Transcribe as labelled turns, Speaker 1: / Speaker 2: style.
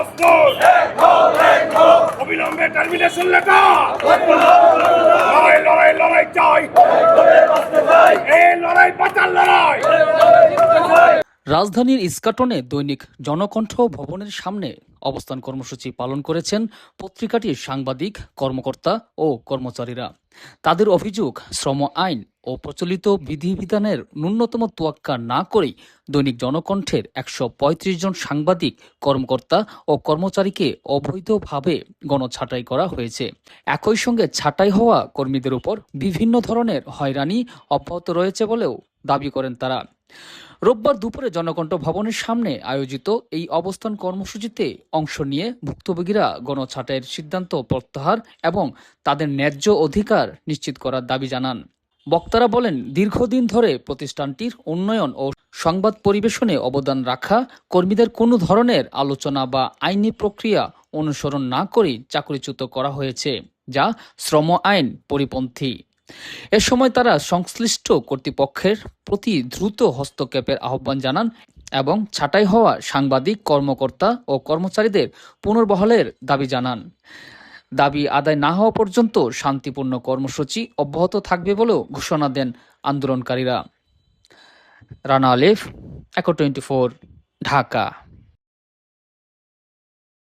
Speaker 1: দস্তুর অবিলম্বে termination letter. লড়াই লড়াই লড়াই চাই, এই লড়াই বাঁচার লড়াই।
Speaker 2: রাজধানীর ইস্কাটনে দৈনিক জনকণ্ঠ ভবনের সামনে অবস্থান কর্মসূচি পালন করেছেন পত্রিকাটির সাংবাদিক, কর্মকর্তা ও কর্মচারীরা। তাদের অভিযোগ, শ্রম আইন ও প্রচলিত বিধিবিধানের ন্যূনতম তোয়াক্কা না করেই দৈনিক জনকণ্ঠের ১৩৫ জন সাংবাদিক, কর্মকর্তা ও কর্মচারীকে অবৈধভাবে গণছাঁটাই করা হয়েছে। একই সঙ্গে ছাঁটাই হওয়া কর্মীদের উপর বিভিন্ন ধরনের হয়রানি অব্যাহত রয়েছে বলেও দাবি করেন তারা। রোববার দুপুরে জনকণ্ঠ ভবনের সামনে আয়োজিত এই অবস্থান কর্মসূচিতে অংশ নিয়ে ভুক্তভোগীরা গণছাঁটাইয়ের সিদ্ধান্ত প্রত্যাহার এবং তাদের ন্যায্য অধিকার নিশ্চিত করার দাবি জানান। বক্তারা বলেন, দীর্ঘদিন ধরে প্রতিষ্ঠানটির উন্নয়ন ও সংবাদ পরিবেশনে অবদান রাখা কর্মীদের কোনো ধরনের আলোচনা বা আইনি প্রক্রিয়া অনুসরণ না করেই চাকরিচ্যুত করা হয়েছে, যা শ্রম আইন পরিপন্থী। এ সময় তারা সংশ্লিষ্ট কর্তৃপক্ষের প্রতি দ্রুত হস্তক্ষেপের আহ্বান জানান এবং ছাঁটাই হওয়া সাংবাদিক, কর্মকর্তা ও কর্মচারীদের পুনর্বহালের দাবি জানান। দাবি আদায় না হওয়া পর্যন্ত শান্তিপূর্ণ কর্মসূচি অব্যাহত থাকবে বলেও ঘোষণা দেন আন্দোলনকারীরা। রানা আলিফ, Echo 24, ঢাকা।